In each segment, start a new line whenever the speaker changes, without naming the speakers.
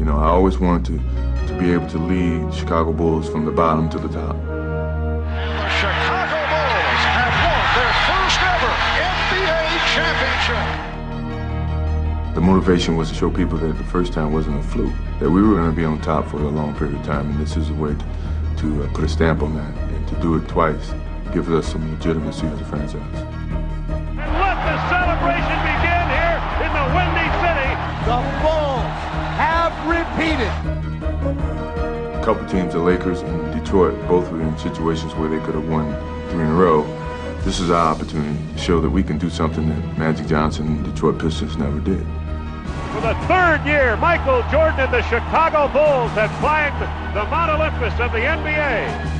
know, I always wanted to be able to lead Chicago Bulls from the bottom to the top.
And the Chicago Bulls have won their first ever NBA championship.
The motivation was to show people that the first time wasn't a fluke, that we were going to be on top for a long period of time, and this is a way to put a stamp on that, and to do it twice gives us some legitimacy as a franchise.
And let the celebration begin here in the Windy City.
The Bulls have repeated.
A couple teams, the Lakers and Detroit, both were in situations where they could have won 3 in a row. This is our opportunity to show that we can do something that Magic Johnson and Detroit Pistons never did.
For the third year, Michael Jordan and the Chicago Bulls have climbed the Mount Olympus of the NBA.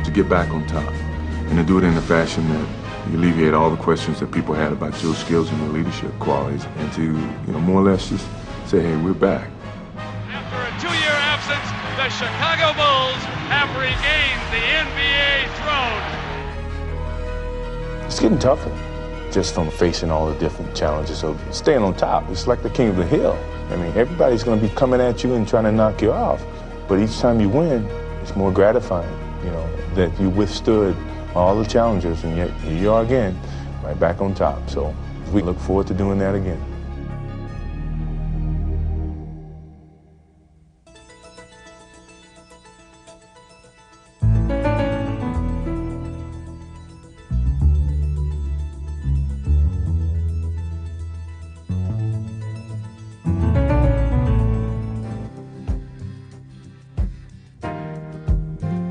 To get back on top, and to do it in a fashion that you alleviate all the questions that people had about your skills and your leadership qualities, and to, you know, more or less just say, hey, we're back.
After a 2-year absence, the Chicago Bulls have regained the NBA throne.
It's getting tougher, just from facing all the different challenges of staying on top. It's like the king of the hill. I mean, everybody's going to be coming at you and trying to knock you off. But each time you win, it's more gratifying, you know, that you withstood all the challenges, and yet here you are again, right back on top. So we look forward to doing that again.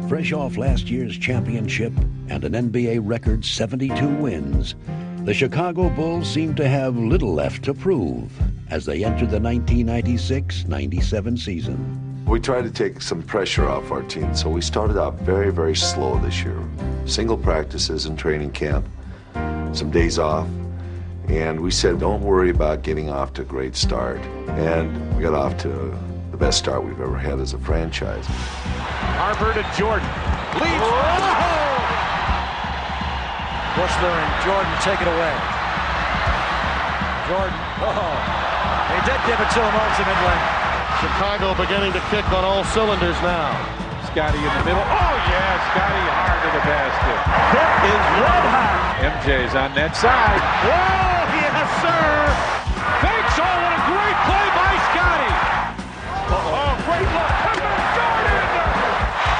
Fresh off last year's championship and an NBA record 72 wins, the Chicago Bulls seem to have little left to prove as they enter the 1996-97 season.
We tried to take some pressure off our team, so we started out very, very slow this year. Single practices in training camp, some days off, and we said, don't worry about getting off to a great start. And we got off to the best start we've ever had as a franchise.
Harper to Jordan. Leads.
Bushler and Jordan take it away. Jordan. He did give it to him ultimately.
Chicago beginning to kick on all cylinders now.
Scotty in the middle. Oh, yeah, Scotty hard to the basket.
Hit is red hot.
MJ's on that side.
Whoa, yes, sir. Fakes. Oh, what a great play by Scotty. Oh, great look. Jordan.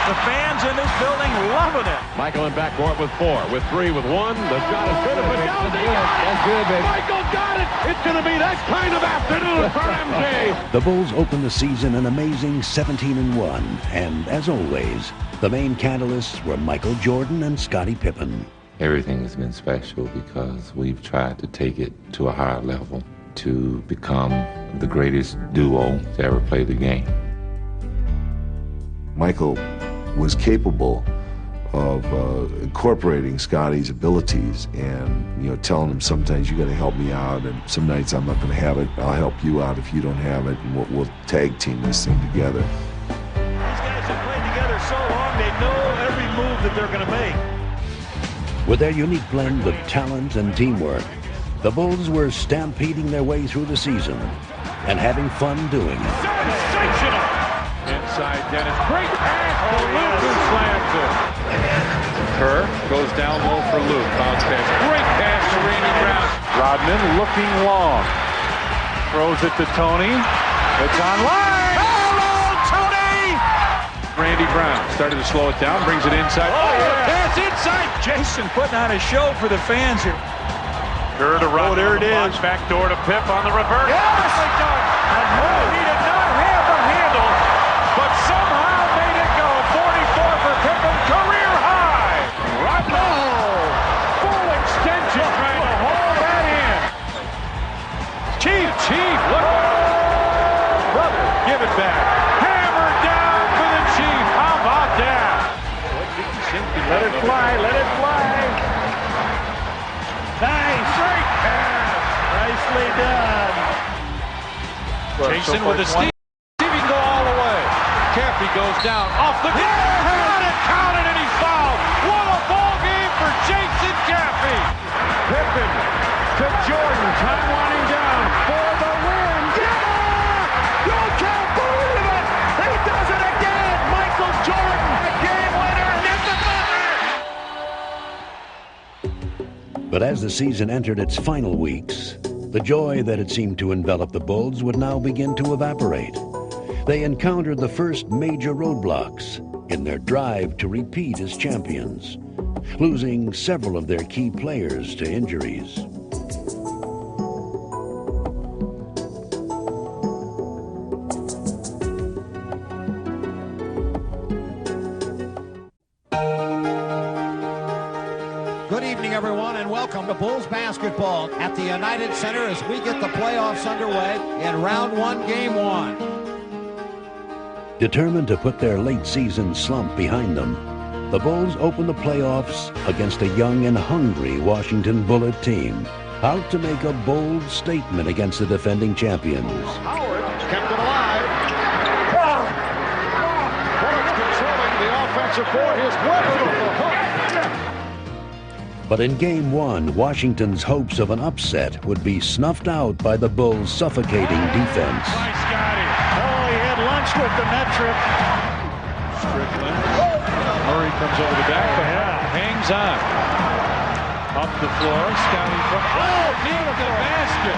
The fans in this building loving it.
Michael in backcourt with 4, with 3, with 1. The shot is good. But no,
That's good, baby.
Michael got it. It's going to be that kind of afternoon for MJ.
The Bulls opened the season an amazing 17-1, and as always, the main catalysts were Michael Jordan and Scottie Pippen.
Everything has been special because we've tried to take it to a higher level to become the greatest duo to ever play the game.
Michael was capable of incorporating Scotty's abilities and, you know, telling him sometimes you got to help me out, and some nights I'm not going to have it. I'll help you out if you don't have it, and we'll tag team this thing together.
These guys have played together so long, they know every move that they're going to make.
With their unique blend of talent and teamwork, the Bulls were stampeding their way through the season and having fun doing it.
Sensational.
Inside Dennis. Great pass to Luke, who slams it. Kerr goes down low for Luke. Bounce pass. Great pass to Randy Brown. Rodman looking long. Throws it to Tony. It's online.
Hello, Tony!
Randy Brown started to slow it down. Brings it inside.
Oh, yeah. Pass inside. Jason putting on a show for the fans here.
Kerr to Rodman.
there it is.
Back door to Pip on the reverse.
Yes! And no, he did not have the handle, but somehow made it go. 44 for Pippen, career high. Rodman, full extension, trying to haul that in. Chief, look. Brother, give it back. Hammer down for the Chief. How about that? Let it fly, let it fly. Nice. Great pass. Nicely done.
Jason with the steal. See if he can go all the way. Cappy goes down off the got it counted, and he's fouled. What a ball game for Jason Cappy.
Pippen to Jordan. Time winding down for the win. Yeah! Go
as the season entered its final weeks, the joy that had seemed to envelop the Bulls would now begin to evaporate. They encountered the first major roadblocks in their drive to repeat as champions, losing several of their key players to injuries.
Good evening, everyone, and welcome to Bulls basketball at the United Center as we get the playoffs underway in round one, game one.
Determined to put their late season slump behind them, the Bulls open the playoffs against a young and hungry Washington Bullet team, out to make a bold statement against the defending champions.
Howard kept it alive. Bullets controlling the offensive board. Here's Webber with the hook.
But in game one, Washington's hopes of an upset would be snuffed out by the Bulls' suffocating defense.
By Scotty. Oh, he had lunch with the net trip. Strickland. Murray comes over the back, but hangs on. Up the floor, Scotty from near the basket.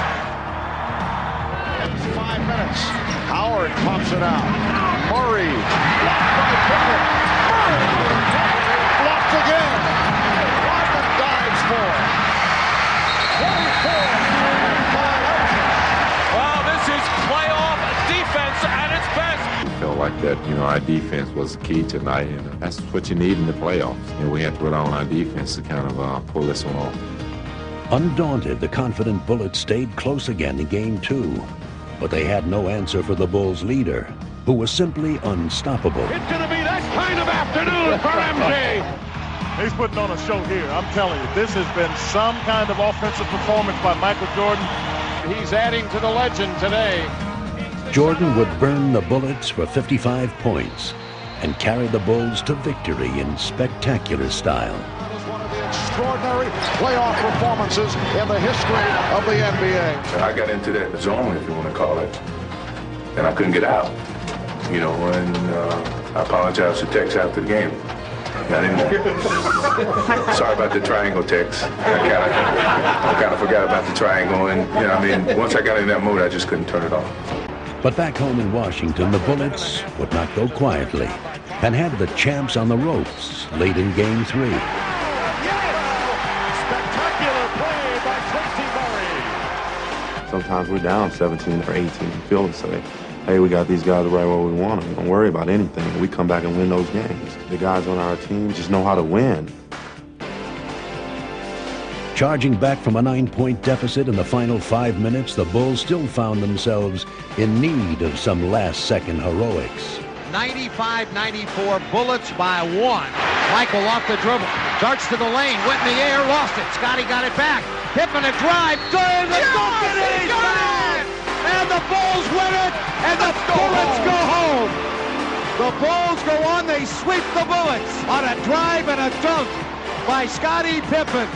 It's 5 minutes. Howard pops it out. Murray blocked by Pippen. Murray blocked again. Rodman dives for 24.
Well, this is playoff defense at its best.
Felt like that, our defense was the key tonight, and that's what you need in the playoffs. We have to rely on our defense to kind of pull this one off.
Undaunted, the confident Bullets stayed close again in game two, but they had no answer for the Bulls' leader, who was simply unstoppable.
It's going to be that kind of afternoon for MJ.
He's putting on a show here. I'm telling you, this has been some kind of offensive performance by Michael Jordan.
He's adding to the legend today.
Jordan would burn the Bullets for 55 points and carry the Bulls to victory in spectacular style.
It was one of the extraordinary playoff performances in the history of the NBA.
I got into that zone, if you want to call it, and I couldn't get out. And I apologize to Tex after the game. Sorry about the triangle text. I kind of forgot about the triangle, and once I got in that mode, I just couldn't turn it off.
But back home in Washington, the Bullets would not go quietly and had the champs on the ropes late in game three.
Spectacular play by Tracy Murray.
Sometimes we're down 17 or 18 and feel and say, hey, we got these guys right where we want them. Don't worry about anything. We come back and win those games. The guys on our team just know how to win.
Charging back from a 9-point deficit in the final 5 minutes, the Bulls still found themselves in need of some last-second heroics.
95-94, Bullets by one. Michael off the dribble, darts to the lane, went in the air, lost it. Scotty got it back. Pippen a drive, good, the and the Bulls win it, and the Bullets go home. The Bulls go on, they sweep the Bullets on a drive and a dunk by Scottie Pippen.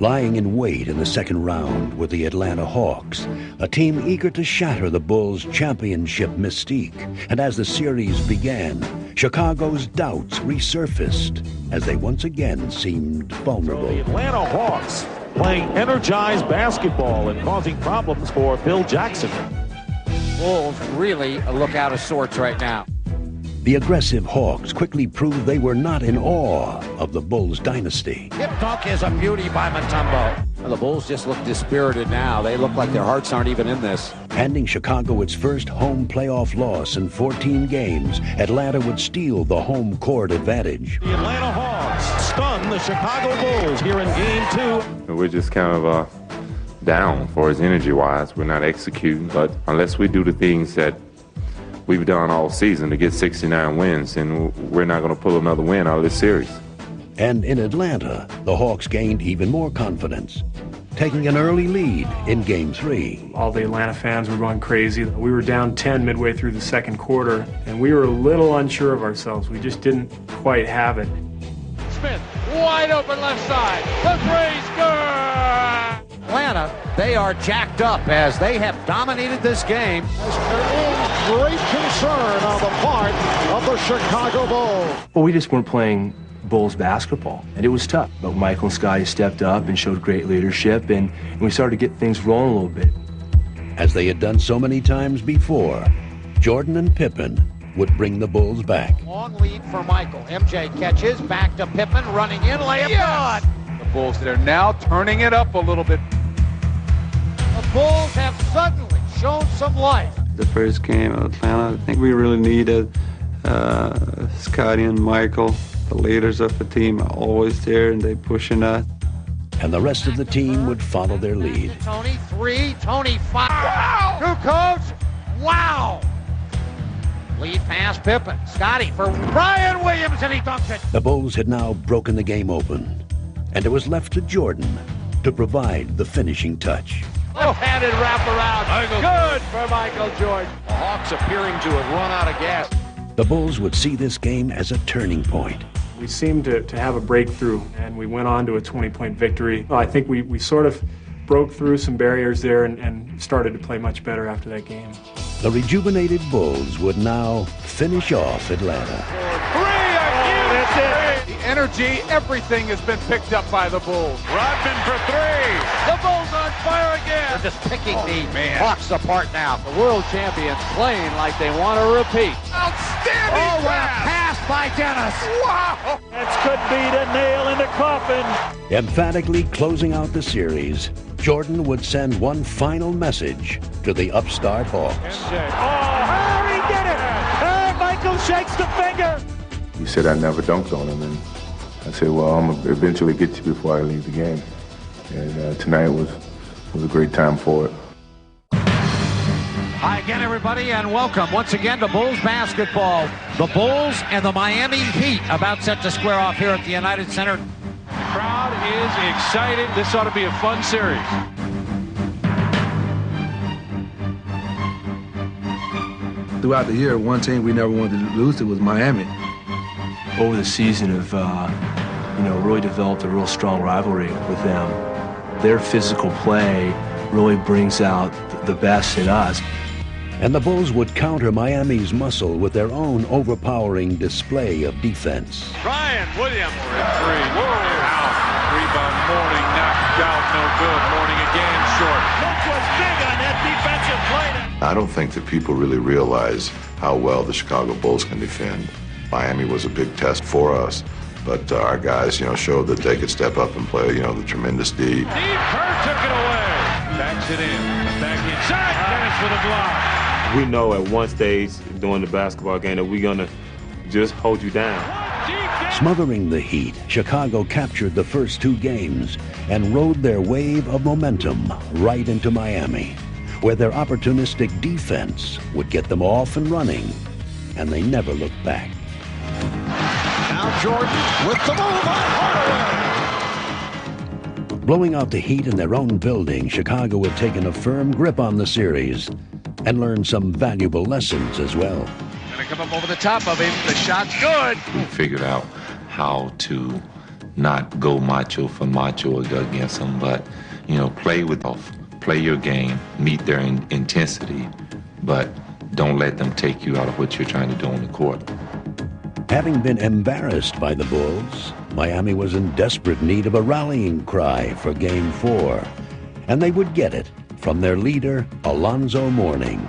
Lying in wait in the second round were the Atlanta Hawks, a team eager to shatter the Bulls' championship mystique. And as the series began, Chicago's doubts resurfaced as they once again seemed vulnerable.
The Atlanta Hawks playing energized basketball and causing problems for Phil Jackson.
Bulls really look out of sorts right now.
The aggressive Hawks quickly proved they were not in awe of the Bulls' dynasty.
Hip dunk is a beauty by Mutombo. The Bulls just look dispirited now. They look like their hearts aren't even in this.
Handing Chicago its first home playoff loss in 14 games, Atlanta would steal the home court advantage.
The Atlanta Hawks stun the Chicago Bulls here in game two.
We're just kind of down for us energy-wise. We're not executing, but unless we do the things that we've done all season to get 69 wins, and we're not going to pull another win out of this series.
And in Atlanta, the Hawks gained even more confidence, taking an early lead in Game 3.
All the Atlanta fans were going crazy. We were down 10 midway through the second quarter, and we were a little unsure of ourselves. We just didn't quite have it.
Smith, wide open left side. The three, score!
Atlanta, they are jacked up as they have dominated this game.
There is great concern on the part of the Chicago Bulls.
Well, we just weren't playing
Bulls basketball. And it was tough, but Michael and Scotty stepped up and showed great leadership, and we started to get things rolling a little bit.
As they had done so many times before, Jordan and Pippen would bring the Bulls back.
Long lead for Michael. MJ catches, back to Pippen, running in, layup good.
The Bulls, they're now turning it up a little bit.
The Bulls have suddenly shown some life.
The first game of Atlanta, I think we really needed Scotty and Michael, the leaders of the team, are always there and they pushing us.
And the rest of the team would follow their lead.
Tony 3, Tony 5. Wow. Kukoc, wow. Lead pass Pippen. Scotty for Brian Williams, and he dunks it.
The Bulls had now broken the game open, and it was left to Jordan to provide the finishing touch.
Left-handed wraparound. Good for Michael Jordan.
The Hawks appearing to have run out of gas.
The Bulls would see this game as a turning point.
We seemed to have a breakthrough, and we went on to a 20-point victory. I think we sort of broke through some barriers there and started to play much better after that game.
The rejuvenated Bulls would now finish off Atlanta.
That's it. The energy, everything has been picked up by the Bulls.
Rodman for three.
The Bulls on fire again. They're just picking the Hawks apart now. The world champions playing like they want to repeat.
Outstanding
Oh, what a
pass.
pass by Dennis.
Wow.
That could be the nail in the coffin.
Emphatically closing out the series, Jordan would send one final message to the upstart Hawks.
Oh, he did it! And Michael shakes the finger.
He said I never dunked on him, and I said, well, I'm going to eventually get you before I leave the game. And tonight was a great time for it.
Hi again, everybody, and welcome once again to Bulls basketball. The Bulls and the Miami Heat about set to square off here at the United Center.
Crowd is excited. This ought to be a fun series.
Throughout the year, one team we never wanted to lose to was Miami.
Over the season of, really developed a real strong rivalry with them. Their physical play really brings out the best in us.
And the Bulls would counter Miami's muscle with their own overpowering display of defense.
Brian Williams
for three. Out. Rebound Mourning knocked out. No good. Mourning again short.
Luke was big on that defensive play.
I don't think that people really realize how well the Chicago Bulls can defend. Miami was a big test for us, but our guys, showed that they could step up and play, the tremendous D.
Steve Kerr took it away. Backs it in. Back inside. Dennis for the block.
We know at one stage during the basketball game that we're going to just hold you down.
Smothering the Heat, Chicago captured the first two games and rode their wave of momentum right into Miami, where their opportunistic defense would get them off and running, and they never looked back.
Now Jordan with the move on Hardaway.
Blowing out the Heat in their own building, Chicago had taken a firm grip on the series and learned some valuable lessons as well.
Gonna come up over the top of him. The shot's good.
We figured out how to not go macho for macho against them, but, play your game, meet their intensity, but don't let them take you out of what you're trying to do on the court.
Having been embarrassed by the Bulls, Miami was in desperate need of a rallying cry for Game 4, and they would get it from their leader, Alonzo Mourning.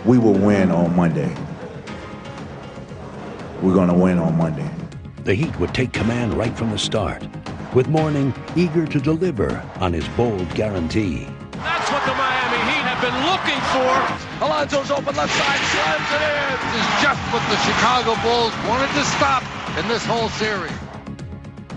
We will win on Monday. We're going to win on Monday.
The Heat would take command right from the start, with Mourning eager to deliver on his bold guarantee.
That's what the Miami Heat have been looking for. Alonzo's open left side, slams it in.
This is just what the Chicago Bulls wanted to stop in this whole series.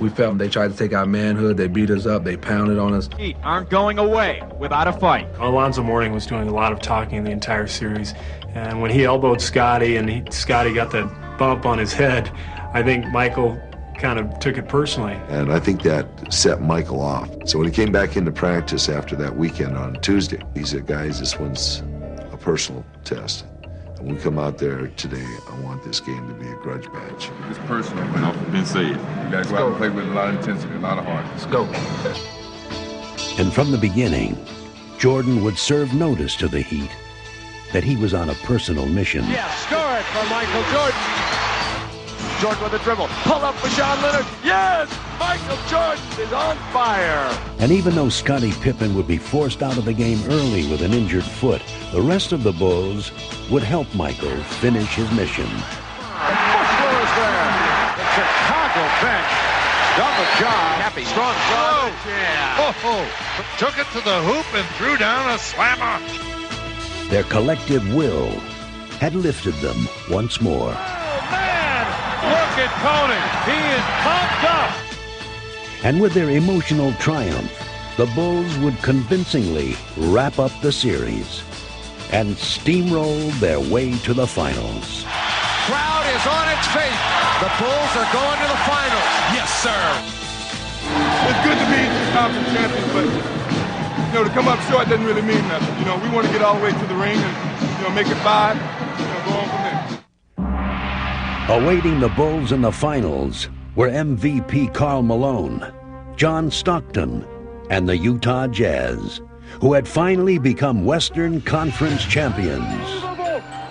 We felt they tried to take our manhood. They beat us up. They pounded on us.
Heat aren't going away without a fight. Alonzo Mourning was doing a lot of talking the entire series. And when he elbowed Scotty and Scotty got that bump on his head, I think Michael kind of took it personally.
And I think that set Michael off. So when he came back into practice after that weekend on Tuesday, he said, guys, this one's a personal test. When we come out there today, I want this game to be a grudge match.
It's personal, but I've been said. You got to go out and play with a lot of intensity, a lot of heart. Let's go.
And from the beginning, Jordan would serve notice to the Heat that he was on a personal mission.
Yeah, score it for Michael Jordan. Jordan with a dribble. Pull up for Sean Leonard. Yes! Michael Jordan is on fire.
And even though Scottie Pippen would be forced out of the game early with an injured foot, the rest of the Bulls would help Michael finish his mission.
Bushler is there. The Chicago bench done the job.
Happy.
Strong throw.
Yeah.
Took it to the hoop and threw down a slammer.
Their collective will had lifted them once more.
Oh, man! Look at Tony. He is pumped up.
And with their emotional triumph, the Bulls would convincingly wrap up the series and steamroll their way to the finals.
Crowd is on its feet. The Bulls are going to the finals. Yes, sir.
It's good to be conference champions, but to come up short doesn't really mean nothing. We want to get all the way to the ring and make it 5. Go on from there.
Awaiting the Bulls in the finals were MVP Karl Malone, John Stockton, and the Utah Jazz, who had finally become Western Conference champions.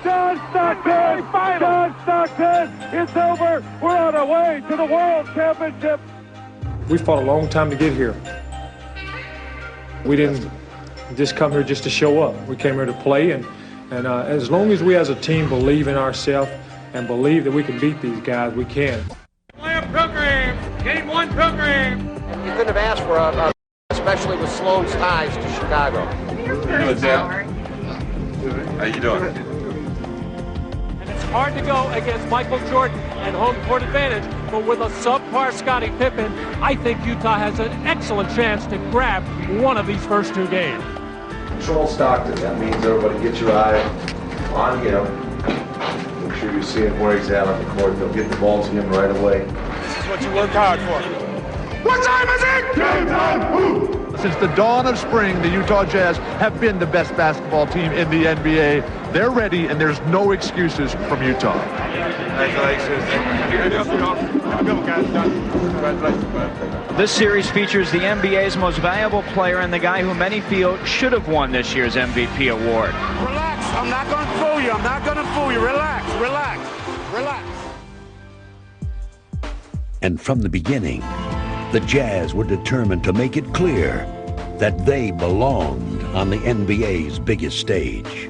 John Stockton! John Stockton! It's over! We're on our way to the World Championship!
We fought a long time to get here. We didn't just come here just to show up. We came here to play, and as long as we as a team believe in ourselves and believe that we can beat these guys, we can.
Lamb program! Game 1 program!
You couldn't have asked for especially with Sloan's ties to Chicago.
What's that? How you doing?
And it's hard to go against Michael Jordan and home court advantage, but with a subpar Scottie Pippen, I think Utah has an excellent chance to grab one of these first 2 games.
Control Stockton. That means everybody get your eye on him. Make sure you see him where he's at on the court. They'll get the ball to him right away.
This is what you work hard for.
What time is it? Game time! Since the dawn of spring, the Utah Jazz have been the best basketball team in the NBA. They're ready, and there's no excuses from Utah.
This series features the NBA's most valuable player and the guy who many feel should have won this year's MVP award.
Relax. I'm not going to fool you. I'm not going to fool you. Relax. Relax. Relax.
And from the beginning, the Jazz were determined to make it clear that they belonged on the NBA's biggest stage.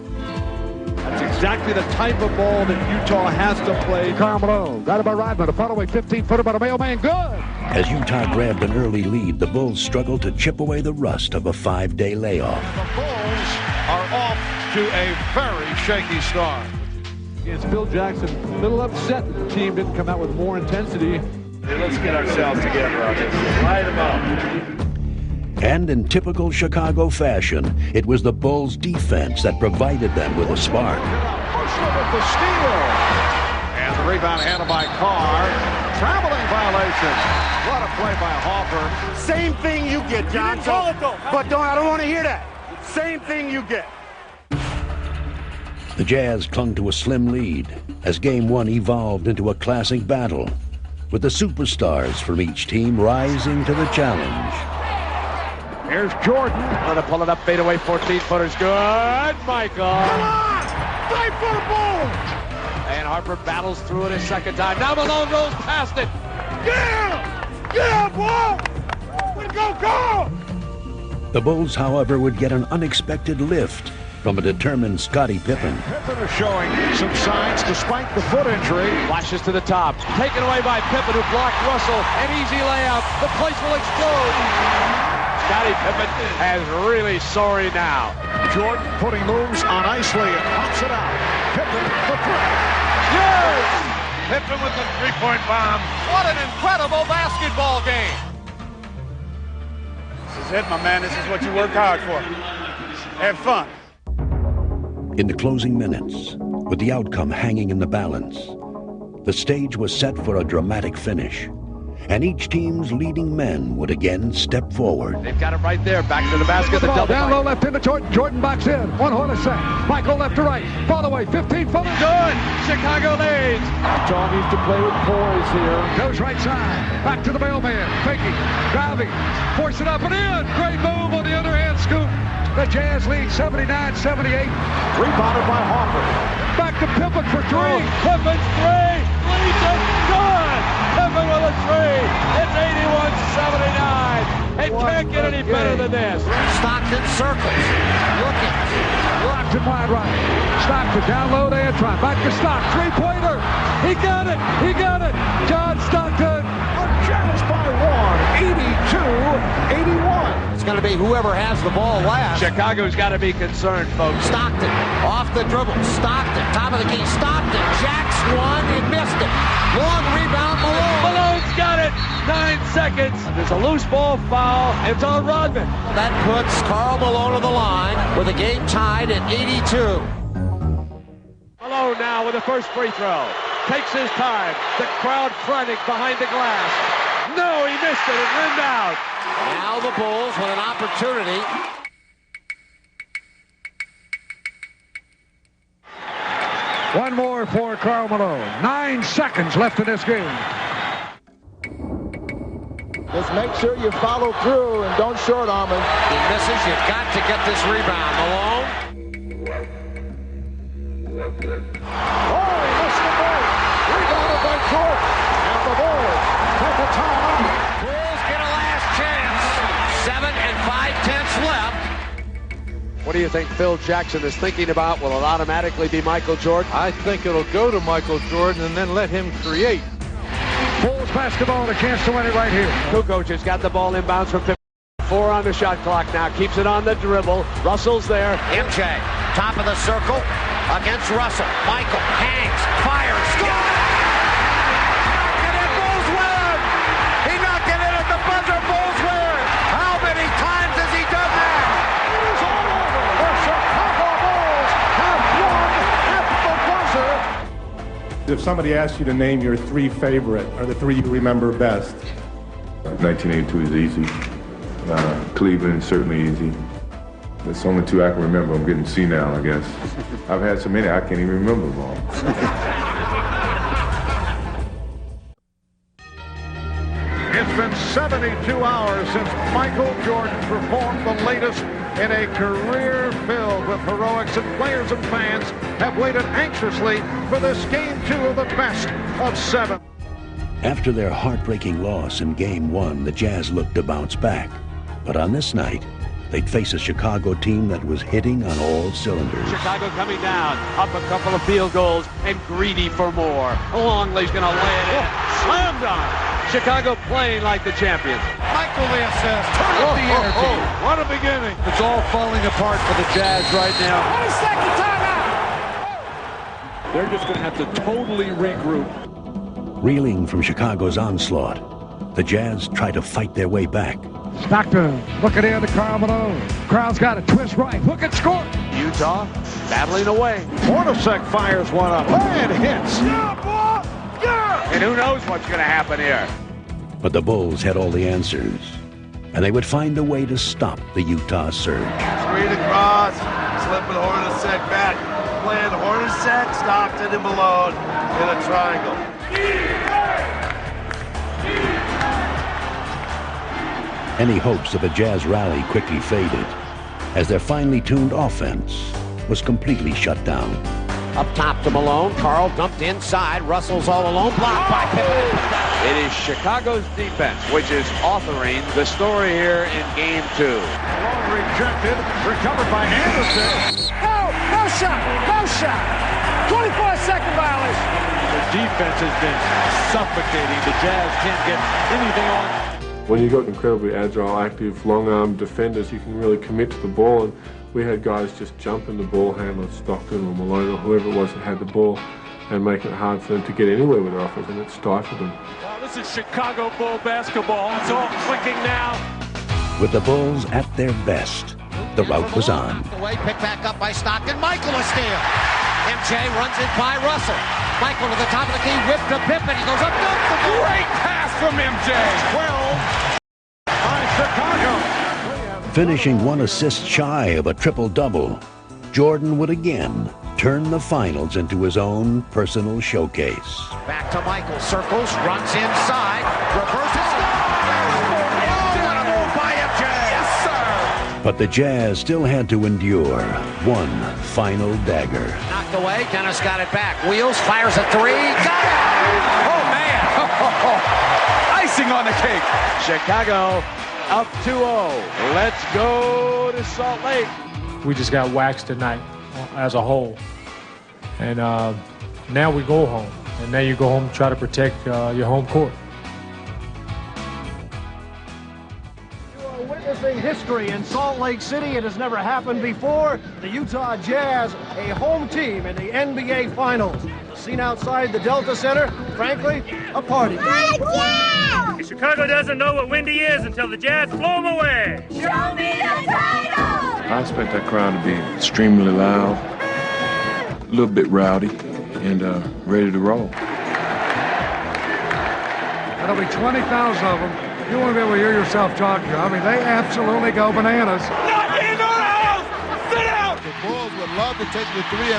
That's exactly the type of ball that Utah has to play.
Karl Malone, got it by Rodman, a following 15-footer by the mailman, good!
As Utah grabbed an early lead, the Bulls struggled to chip away the rust of a 5-day layoff.
The Bulls are off to a very shaky start.
It's Phil Jackson, a little upset that the team didn't come out with more intensity.
Hey, let's get ourselves together out here. Light them up.
And in typical Chicago fashion, it was the Bulls' defense that provided them with a spark.
Bushler with the steal. And the rebound handled by Carr. Traveling violation. What a play by Hoffer.
Same thing you get, John. But I don't want to hear that. Same thing you get.
The Jazz clung to a slim lead as Game 1 evolved into a classic battle, with the superstars from each team rising to the challenge.
Here's Jordan. Going to pull it up, fadeaway, 14-footer's good. Michael.
Come on! Fight for the Bulls!
And Harper battles through it a second time. Now Malone goes past it.
Yeah! Yeah, boy! Way to go, Carl!
The Bulls, however, would get an unexpected lift from a determined Scottie Pippen.
Pippen is showing some signs despite the foot injury.
Flashes to the top. Taken away by Pippen, who blocked Russell. An easy layup. The place will explode. Scottie Pippen has really sorry now.
Jordan putting moves on Isley and pops it out. Pippen for 3.
Yes! Pippen with the three-point bomb. What an incredible basketball game.
This is it, my man. This is what you work hard for. Have fun.
In the closing minutes, with the outcome hanging in the balance, the stage was set for a dramatic finish, and each team's leading men would again step forward.
They've got it right there. Back to the basket. The double
down low left into Jordan. Jordan box in. 1 horn set. Michael left to right. Fall away. 15-footer.
Good. Chicago leads.
Utah needs to play with poise here. Goes right side. Back to the mailman. Faking. Driving. Force it up and in. Great move on the underhand scoop. The Jazz lead 79-78. Rebounded by Hoffer.
Back to Pippen for three.
Pippen's three. Leads it. Good. Pippen with a three. It's 81-79. It can't get any better than this.
Stockton circles. Looking. Locked and wide right. Stockton down low to Antron. Back to Stock. Three-pointer. He got it. He got it. John Stockton. Jazz by one. 82-81. It's going to be whoever has the ball last.
Chicago's got to be concerned, folks.
Stockton off the dribble. Stockton, top of the key. Stockton jacks one. He missed it. Long rebound. Malone.
Malone's got it. 9 seconds. There's a loose ball foul. It's on Rodman.
That puts Karl Malone on the line with the game tied at 82.
Malone now with the first free throw. Takes his time. The crowd frantic behind the glass. No, he missed it. It rimmed out.
Now the Bulls with an opportunity. One more for Karl Malone. 9 seconds left in this game.
Just make sure you follow through and don't short arm him.
He misses. You've got to get this rebound. Malone.
Oh, he missed the break. Rebounded by Jordan. And the Bulls take a timeout.
Bulls get a last chance. 7 5/10 left.
What do you think Phil Jackson is thinking about? Will it automatically be Michael Jordan?
I think it'll go to Michael Jordan and then let him create.
Bulls basketball and a chance to win it right here.
Kukoc has got the ball inbounds from Pippen. 4 on the shot clock now. Keeps it on the dribble. Russell's there.
MJ, top of the circle against Russell. Michael hangs, fires, scores! Knocked it in, Bulls win! He knocked it in at the buzzer, Bulls win! How many times has he done that? It is all over. The Chicago Bulls have won at the buzzer.
If somebody asks you to name your 3 favorite, or the 3 you remember best.
1982 is easy. Cleveland is certainly easy. That's the only 2 I can remember. I'm getting senile, I guess. I've had so many I can't even remember them all.
It's been 72 hours since Michael Jordan performed the latest in a career filled with heroics, and players and fans have waited anxiously for this Game 2 of the best of 7.
After their heartbreaking loss in Game 1, the Jazz looked to bounce back. But on this night, they'd face a Chicago team that was hitting on all cylinders.
Chicago coming down, up a couple of field goals, and greedy for more. Longley's going to lay it in. Slam dunk. Chicago playing like the champions.
Michael the assist. Turn up the energy.
What a beginning.
It's all falling apart for the Jazz right now.
22nd timeout.
They're just going to have to totally regroup.
Reeling from Chicago's onslaught, the Jazz try to fight their way back.
Stockton looking in to Karl Malone. Crowd's got a twist right. Look at score.
Utah battling away.
Hornacek fires one up and hits.
Yeah, boy. Yeah.
And who knows what's going to happen here.
But the Bulls had all the answers, and they would find a way to stop the Utah surge.
Screen across, slipping Hornacek back. Playing Hornacek, Stockton, and Malone in a triangle.
Any hopes of a Jazz rally quickly faded, as their finely tuned offense was completely shut down.
Up top to Malone. Karl dumped inside. Russell's all alone. Blocked by Pippen.
It is Chicago's defense which is authoring the story here in Game 2.
Malone rejected. Recovered by Anderson.
No shot. No shot. 24-second violation.
The defense has been suffocating. The Jazz can't get anything on.
When you got incredibly agile, active, long-armed defenders, you can really commit to the ball. And we had guys just jumping the ball handler, Stockton or Malone or whoever it was that had the ball, and making it hard for them to get anywhere with their offense, and it stifled them.
Well, this is Chicago Bull basketball. It's all clicking now.
With the Bulls at their best, the rout was on.
Away, picked back up by Stockton. Michael a steal. MJ runs it by Russell. Michael to the top of the key, whipped to Pippen. He goes up, dunks the ball.
Great pass from MJ.
12 by Chicago.
Finishing 1 assist shy of a triple-double, Jordan would again turn the finals into his own personal showcase.
Back to Michael, circles, runs inside, reverses. Oh, what a move by MJ! Yes, sir!
But the Jazz still had to endure one final dagger.
Knocked away. Dennis got it back. Wheels, fires a three. Got it! Oh, man!
Icing on the cake. Chicago up 2-0. Let's go to Salt Lake.
We just got waxed tonight as a whole. And now we go home. And now you go home and try to protect your home court.
Witnessing history in Salt Lake City. It has never happened before. The Utah Jazz, a home team in the NBA Finals. The scene outside the Delta Center, frankly, a party.
Chicago doesn't know what windy is until the Jazz blow them away. Show me the title!
I expect that crowd to be extremely loud, a little bit rowdy, and ready to roll.
There'll be 20,000 of them. You won't be able to hear yourself talking. I mean, they absolutely go bananas.
Not in our house! Sit down!
The Bulls would love to take the 3-0,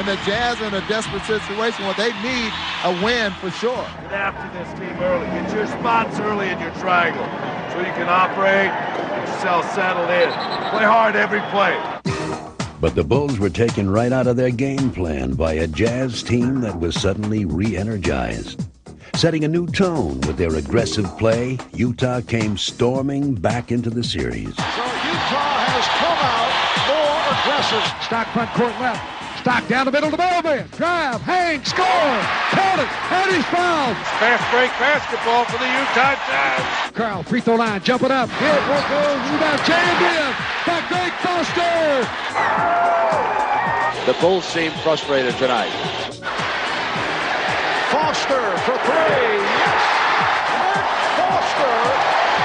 and the Jazz are in a desperate situation where they need a win for sure. Get after this team early. Get your spots early in your triangle so you can operate, get yourself settled in. Play hard every play.
But the Bulls were taken right out of their game plan by a Jazz team that was suddenly re-energized. Setting a new tone with their aggressive play, Utah came storming back into the series.
So Utah has come out more aggressive. Stock front court left. Stock down the middle to Melvin. Drive, hang, score. Count it, and he's fouled.
Fast break basketball for the Utah Jazz.
Carl, free throw line, jumping up. Hit, work goes, rebound, jammed in. By Greg Foster.
The Bulls seem frustrated tonight.
Foster for three. Yes! Mark Foster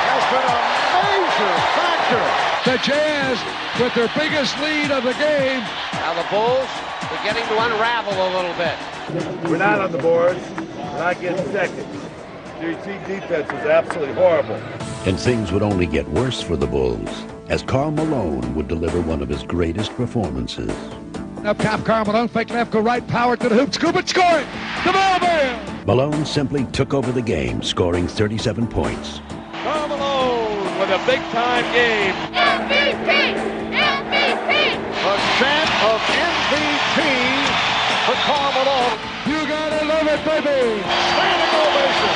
has been a major factor. The Jazz with their biggest lead of the game.
Now the Bulls beginning to unravel a little bit.
We're not on the boards. We're not getting second. Your team defense is absolutely horrible.
And things would only get worse for the Bulls as Karl Malone would deliver one of his greatest performances.
Up top, Karl Malone, fake left, go right, power to the hoop, scoop it, score it! The Bell!
Malone simply took over the game, scoring 37 points.
Karl Malone with a big-time game.
MVP! MVP! A chant of MVP for Karl Malone. You gotta love it, baby! Standing ovation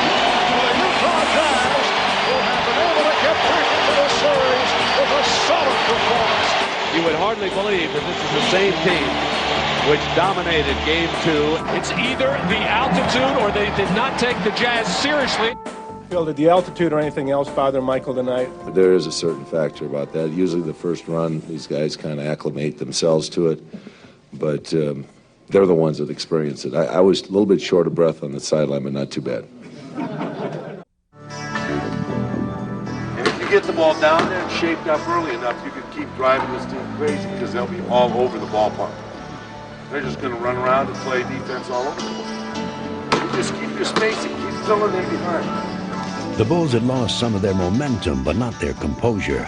for the Utah Jazz, who have been able to get back into the series with a solid performance.
You would hardly believe that this is the same team which dominated Game 2.
It's either the altitude or they did not take the Jazz seriously.
Phil, did the altitude or anything else bother Michael tonight?
There is a certain factor about that. Usually the first run, these guys kind of acclimate themselves to it, but they're the ones that experience it. I was a little bit short of breath on the sideline, but not too bad.
Get the ball down there and shaped up early enough, you can keep driving this team crazy because they'll be all over the ballpark. They're just going to run around and play defense all over the ball. You just keep your spacing, keep filling in behind.
The Bulls had lost some of their momentum, but not their composure.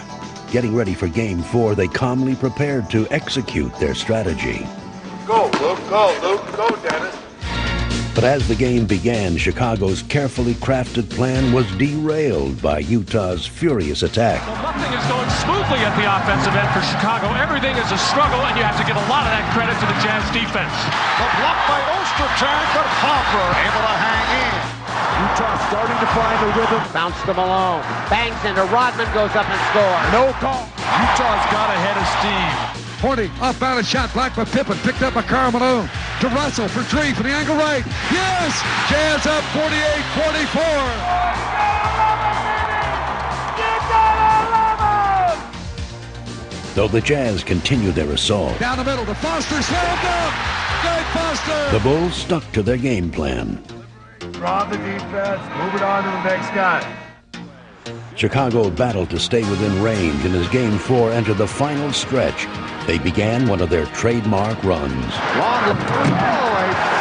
Getting ready for Game 4, they calmly prepared to execute their strategy.
Go, Luke, go, Dennis.
But as the game began, Chicago's carefully crafted plan was derailed by Utah's furious attack.
Well, nothing is going smoothly at the offensive end for Chicago. Everything is a struggle, and you have to give a lot of that credit to the Jazz defense.
The block by Ostertag, but Hopper able to hang in. Utah starting to find a rhythm.
Bounce to Malone. Bangs into Rodman, goes up and scores.
No call. Utah's got ahead of steam. Horty, off-balance shot blocked by Pippen, picked up by Karl Malone. To Russell for three from the angle right. Yes! Jazz up 48-44.
Though the Jazz continued their assault,
Down the middle to Foster, slammed up! Greg Foster!
the Bulls stuck to their game plan.
Draw the defense, move it on to the next guy.
Chicago battled to stay within range, and as Game 4 entered the final stretch, they began one of their trademark runs.
A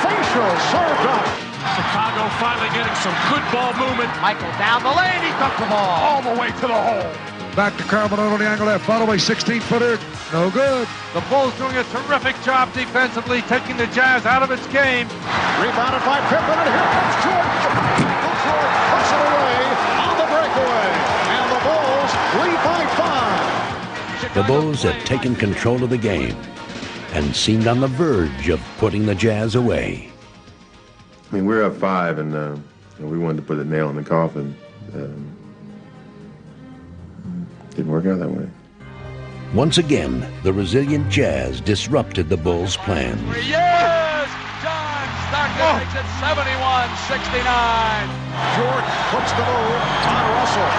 facial served up.
Chicago finally getting some good ball movement.
Michael down the lane, he dunked the ball.
All the way to the hole. Back to Karl Malone on the angle left. Follow a 16-footer. No good.
The Bulls doing a terrific job defensively, taking the Jazz out of its game.
Rebounded by Pippen, and here comes Jordan. Detroit puts it away on the breakaway. And the Bulls lead by 5.
the Bulls had taken control of the game and seemed on the verge of putting the Jazz away.
I mean, we're up 5, and we wanted to put a nail in the coffin. Didn't work out that way.
Once again, the resilient Jazz disrupted the Bulls' plans.
Yes! John Stockton makes it 71-69.
Jordan puts the move on Russell.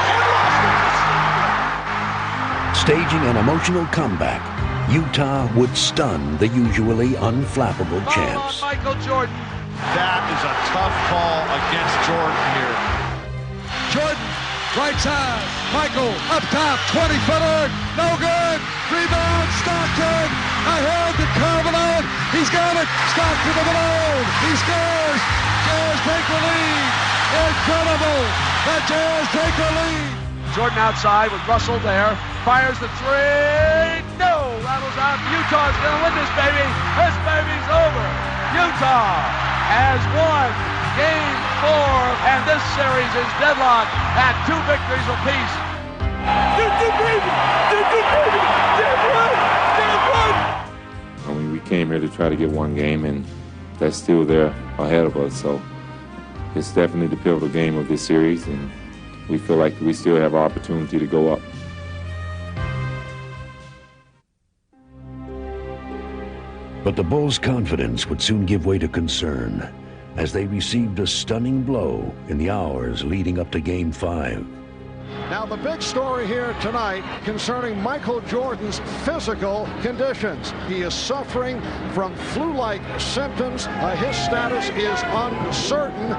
Staging an emotional comeback, Utah would stun the usually unflappable champs.
Michael Jordan.
That is a tough call against Jordan here. Jordan, right side. Michael, up top, 20-footer. No good. Rebound, Stockton. Ahead to Carvalho. He's got it. Stockton to Malone. He scores. Jazz take the lead. Incredible. The Jazz take the lead.
Jordan outside with Russell there. Fires the three. No. Rattles out. Utah's going to win this, baby. This baby's over. Utah has won Game 4, and this series is deadlocked at 2 victories apiece.
I mean, we came here to try to get one game, and that's still there ahead of us. So it's definitely the pivotal game of this series, and we feel like we still have our opportunity to go up.
But the Bulls' confidence would soon give way to concern as they received a stunning blow in the hours leading up to Game 5.
Now the big story here tonight concerning Michael Jordan's physical conditions. He is suffering from flu-like symptoms. His status is uncertain.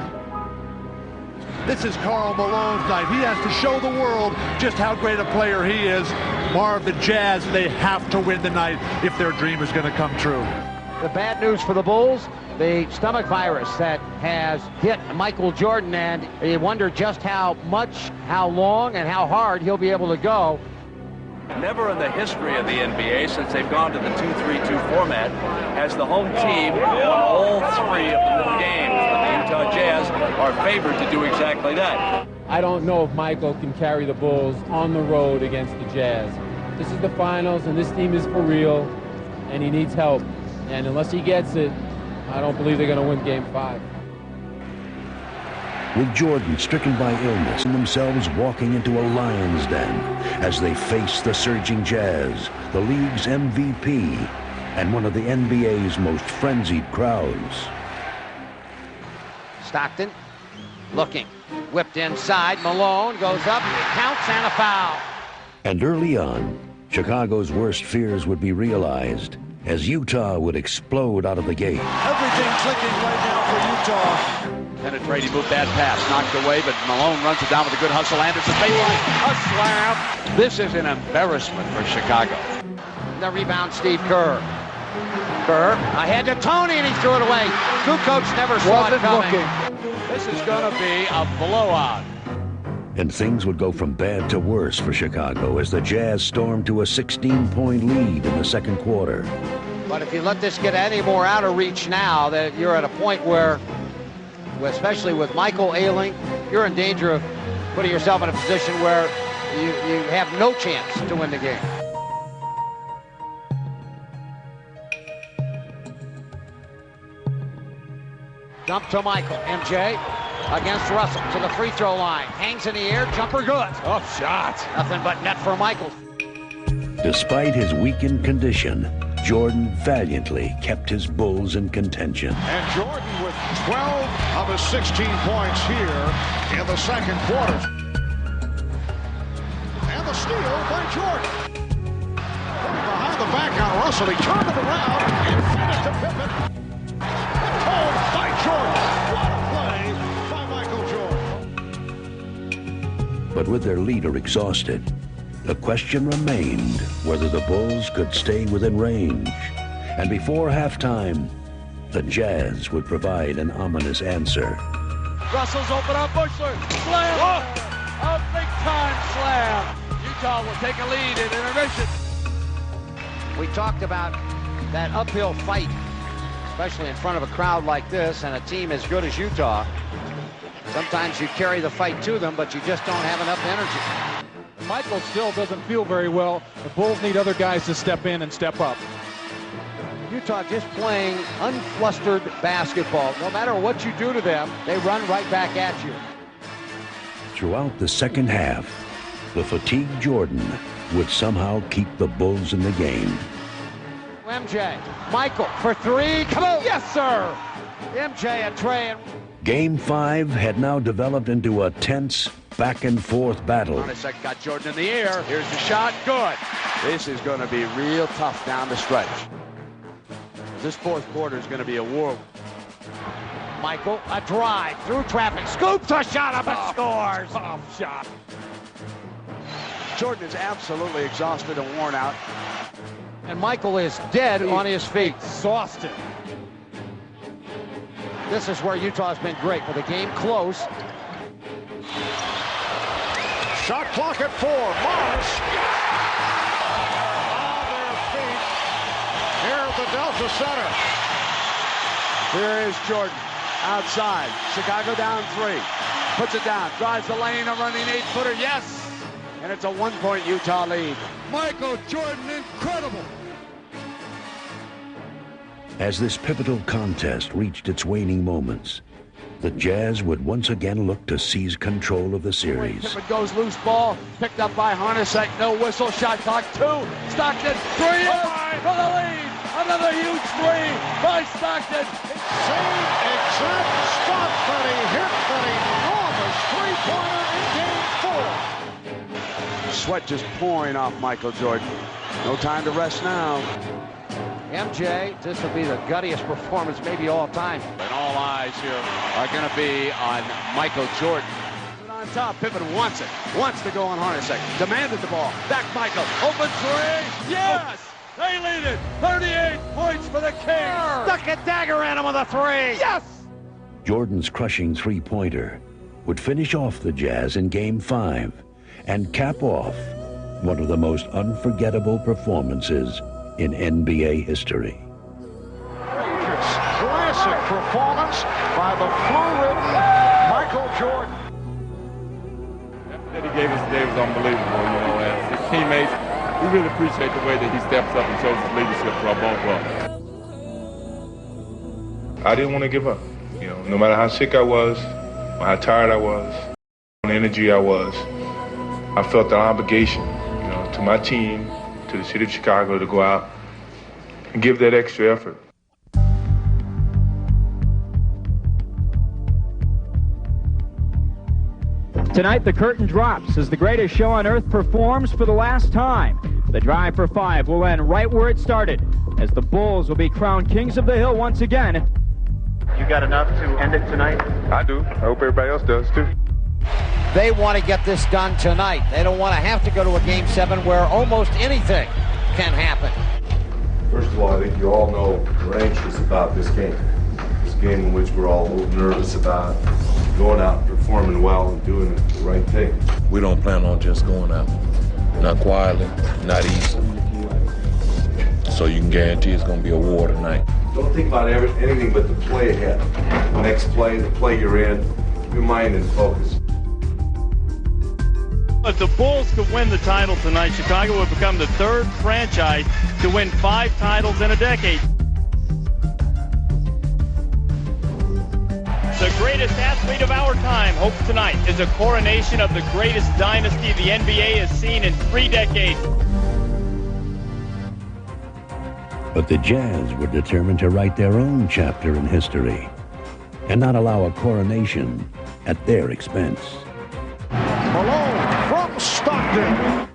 This is Karl Malone's night. He has to show the world just how great a player he is. Marv, the Jazz, they have to win tonight if their dream is going to come true.
The bad news for the Bulls, the stomach virus that has hit Michael Jordan, and you wonder just how much, how long, and how hard he'll be able to go.
Never in the history of the NBA, since they've gone to the 2-3-2 format, has the home team won all 3 of the games. The Utah Jazz are favored to do exactly that.
I don't know if Michael can carry the Bulls on the road against the Jazz. This is the finals, and this team is for real, and he needs help. And unless he gets it, I don't believe they're going to win Game 5.
With Jordan stricken by illness and themselves walking into a lion's den as they face the surging Jazz, the league's MVP, and one of the NBA's most frenzied crowds.
Stockton looking, whipped inside. Malone goes up, counts, and a foul.
And early on, Chicago's worst fears would be realized as Utah would explode out of the gate.
Everything clicking right now for Utah.
Penetrating move, bad pass, knocked away, but Malone runs it down with a good hustle. Anderson, baseline, a slam. This is an embarrassment for Chicago.
The rebound, Steve Kerr. Kerr ahead to Tony, and he threw it away. Kukoc never saw it coming.
This is going to be a blowout.
And things would go from bad to worse for Chicago as the Jazz stormed to a 16-point lead in the second quarter.
But if you let this get any more out of reach now, that you're at a point where, especially with Michael ailing, you're in danger of putting yourself in a position where you have no chance to win the game. Dump to Michael. MJ against Russell to the free throw line. Hangs in the air. Jumper good.
Oh, shot.
Nothing but net for Michael.
Despite his weakened condition, Jordan valiantly kept his Bulls in contention.
And Jordan with 12 of his 16 points here in the second quarter. And the steal by Jordan. Behind the back on Russell. He turned it around and fed it to Pippen. Pulled by Jordan. What a play by Michael Jordan.
But with their leader exhausted, the question remained whether the Bulls could stay within range. And before halftime, the Jazz would provide an ominous answer.
Russell's open up, Bushler. Slam! Oh. A big-time slam. Utah will take a lead in intermission.
We talked about that uphill fight, especially in front of a crowd like this and a team as good as Utah. Sometimes you carry the fight to them, but you just don't have enough energy.
Michael still doesn't feel very well. The Bulls need other guys to step in and step up.
Utah just playing unflustered basketball. No matter what you do to them, they run right back at you.
Throughout the second half, the fatigued Jordan would somehow keep the Bulls in the game.
MJ, Michael for three. Come on. Yes, sir. MJ and Trey.
Game 5 had now developed into a tense back-and-forth battle.
Hornacek got Jordan in the air. Here's the shot. Good. This is going to be real tough down the stretch. This fourth quarter is going to be a war.
Michael, a drive through traffic. Scoops a shot up and scores.
Tough shot.
Jordan is absolutely exhausted and worn out.
And Michael is dead on his feet.
Exhausted.
This is where Utah's been great with the game close.
Shot clock at 4. Morris on their feet here at the Delta Center.
Here is Jordan outside. Chicago down 3. Puts it down. Drives the lane. A running 8-footer. Yes. And it's a 1-point Utah lead.
Michael Jordan, incredible.
As this pivotal contest reached its waning moments, the Jazz would once again look to seize control of the series.
Pippen goes loose ball, picked up by Hornacek, no whistle, shot clock 2. Stockton, 3 for the lead. Another huge 3 by Stockton.
Same exact spot that he hit that enormous three-pointer in Game 4.
Sweat just pouring off Michael Jordan. No time to rest now.
MJ, this will be the guttiest performance maybe all time.
And all eyes here are going to be on Michael Jordan. On top, Pippen wants it. Wants to go on Hornacek. Demanded the ball. Back Michael. Open 3. Yes! They lead it. 38 points for the Kings.
Stuck a dagger at him with a 3.
Yes!
Jordan's crushing three-pointer would finish off the Jazz in Game 5 and cap off one of the most unforgettable performances in NBA history.
Classic performance by the flu-ridden Michael Jordan.
That he gave us today was unbelievable, you know, and his teammates, we really appreciate the way that he steps up and shows his leadership to our ball club.
I didn't want to give up. You know, no matter how sick I was, or how tired I was, how energy I was, I felt the obligation, you know, to my team, to the city of Chicago, to go out and give that extra effort.
Tonight, the curtain drops as the greatest show on earth performs for the last time. The drive for 5 will end right where it started, as the Bulls will be crowned kings of the hill once again.
You got enough to end it tonight?
I do. I hope everybody else does, too.
They want to get this done tonight. They don't want to have to go to a Game 7 where almost anything can happen.
First of all, I think you all know we're anxious about this game. This game in which we're all a little nervous about going out and performing well and doing the right thing.
We don't plan on just going out. Not quietly, not easily. So you can guarantee it's going to be a war tonight.
Don't think about anything but the play ahead. The next play, the play you're in, your mind and focus.
If the Bulls could win the title tonight, Chicago would become the third franchise to win 5 titles in a decade. The greatest athlete of our time hopes tonight is a coronation of the greatest dynasty the NBA has seen in 3 decades.
But the Jazz were determined to write their own chapter in history and not allow a coronation at their expense.
Malone from Stockton.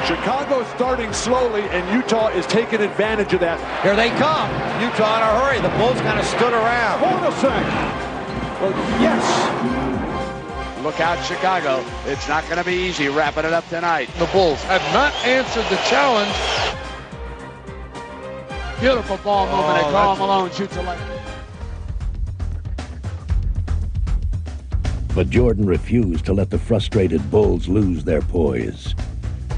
Chicago starting slowly, and Utah is taking advantage of that.
Here they come. Utah in a hurry. The Bulls kind of stood around.
Hornacek. Yes.
Look out, Chicago. It's not going to be easy wrapping it up tonight. The Bulls have not answered the challenge. Beautiful ball movement, and Karl Malone shoots a layup.
But Jordan refused to let the frustrated Bulls lose their poise.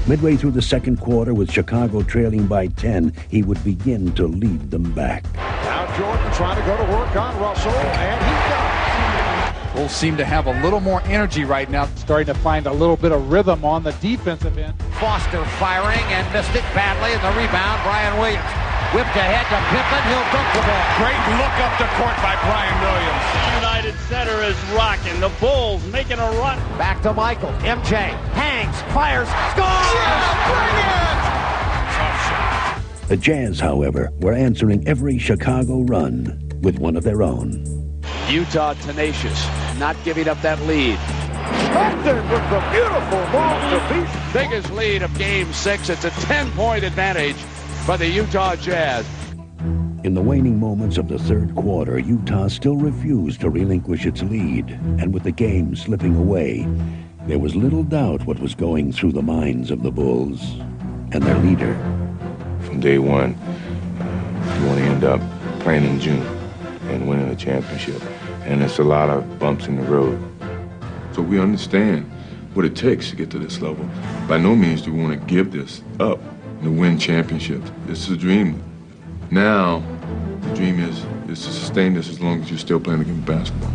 Midway through the second quarter, with Chicago trailing by 10, he would begin to lead them back.
Now Jordan trying to go to work on Russell, and he does.
Bulls seem to have a little more energy right now, starting to find a little bit of rhythm on the defensive end.
Foster firing and missed it badly, and the rebound, Brian Williams. Whipped ahead to Pippen, he'll dunk the ball.
Great look up the court by Brian Williams.
United Center is rocking. The Bulls making a run.
Back to Michael. MJ hangs, fires, scores! Yeah, bring it!
Tough shot.
The Jazz, however, were answering every Chicago run with one of their own.
Utah tenacious, not giving up that lead.
Stockton with the beautiful long defeat.
Biggest lead of Game 6. It's a 10-point advantage for the Utah Jazz.
In the waning moments of the third quarter, Utah still refused to relinquish its lead, and with the game slipping away, there was little doubt what was going through the minds of the Bulls and their leader.
From day one, you want to end up playing in June and winning a championship, and it's a lot of bumps in the road. So we understand what it takes to get to this level. By no means do we want to give this up to win championships. This is a dream. Now, the dream is to sustain this as long as you're still playing the game of basketball.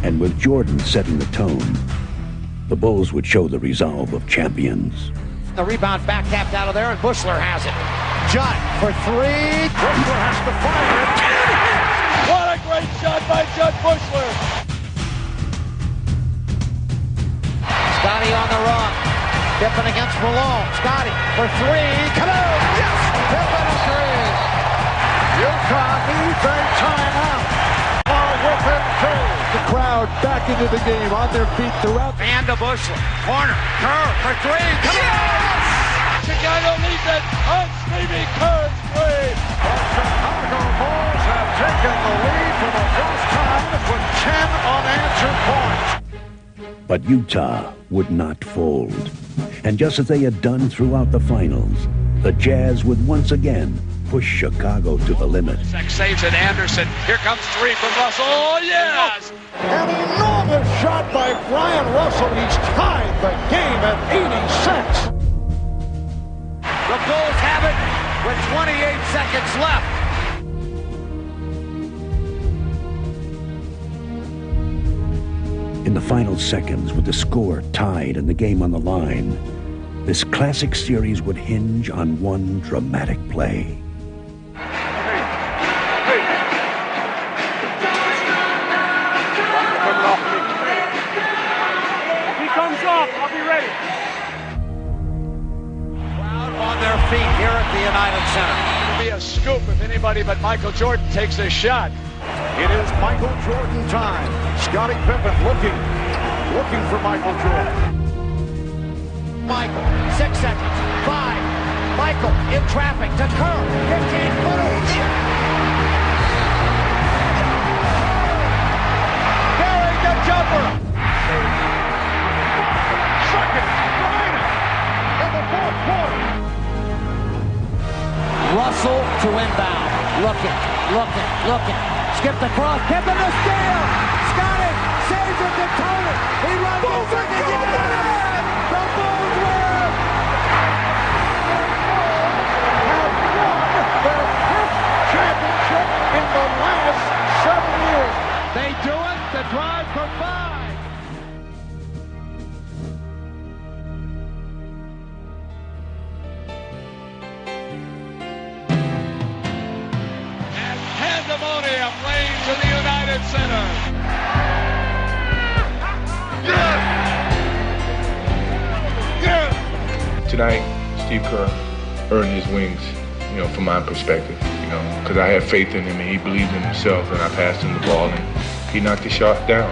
And with Jordan setting the tone, the Bulls would show the resolve of champions.
The rebound back tapped out of there, and Bushler has it. Judd for three. Bushler has to fire it.
What a great shot by Judd Bushler.
Scotty on the run. Pippen against Malone. Scotty for three. Kaboom! Yes! Pippen a three.
Utah needs a timeout. Within two. The crowd back into the game on their feet throughout.
And to Bushler. Corner. Kerr for three.
Yes! Chicago leads it on Stevie Kerr's three.
The Chicago Bulls have taken the lead for the first time with 10 unanswered points.
But Utah would not fold. And just as they had done throughout the finals, the Jazz would once again push Chicago to the limit.
Saves it, Anderson. Here comes three from Russell. Oh, yes!
An enormous shot by Brian Russell. He's tied the game at 86.
The Bulls have it with 28 seconds left.
In the final seconds, with the score tied and the game on the line, this classic series would hinge on one dramatic play.
He comes off. I'll be ready.
Crowd on their feet here at the United Center.
It'll be a scoop if anybody but Michael Jordan takes this shot.
It is Michael Jordan time. Scottie Pippen looking for Michael Jordan.
Michael, 6 seconds, 5. Michael in traffic to Kerr, 15-footer. Burying the jumper.
Second, minor in the fourth quarter.
Russell to inbound. Looking. Skip the cross. Pippen to steal. Scotty saves it to Tony. He runs the second. The Bulls win.
Have won their 5th championship in the last 7 years.
They do it. The drive for 5. And pandemonium reigns in the United Center.
Tonight, Steve Kerr earned his wings, from my perspective, because I had faith in him and he believed in himself, and I passed him the ball and he knocked the shot down.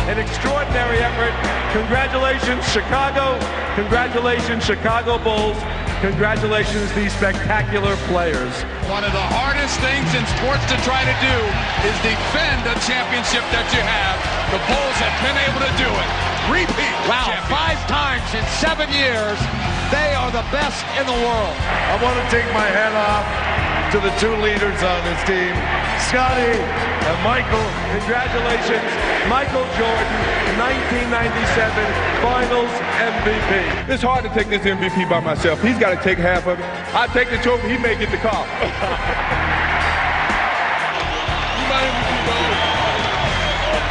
An extraordinary effort. Congratulations, Chicago. Congratulations, Chicago Bulls. Congratulations, these spectacular players.
One of the hardest things in sports to try to do is defend a championship that you have. The Bulls have been able to do it. Repeat.
Wow, 5 times in 7 years. They are the best in the world.
I want to take my hat off
to the two leaders on this team, Scotty and Michael.
Congratulations, Michael Jordan, 1997 Finals MVP.
It's hard to take this MVP by myself. He's got to take half of it. I take the trophy, he may get the car.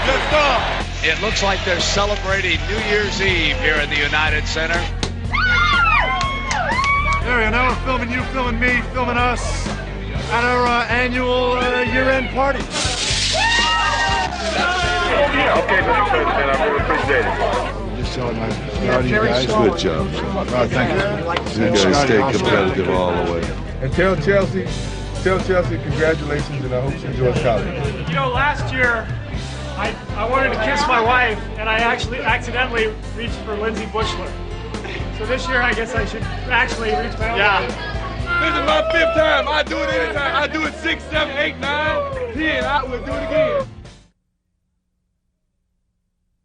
Let's go.
It looks like they're celebrating New Year's Eve here in the United Center.
There we go. Now we're filming you, filming me, filming us at our annual year-end party.
Okay, Mr. President, I really appreciate it.
Just telling my Scotty guys.
Good job.
Thank you.
You guys stay competitive all the way.
And tell Chelsea congratulations, and I hope she enjoys college.
You know, last year, I wanted to kiss my wife, and I actually accidentally reached for Lindsay Bushler. So this year, I guess I should actually reach my own wife.
This is my 5th time. I do it anytime. I do it 6, 7, 8, 9, 10. I will do it again.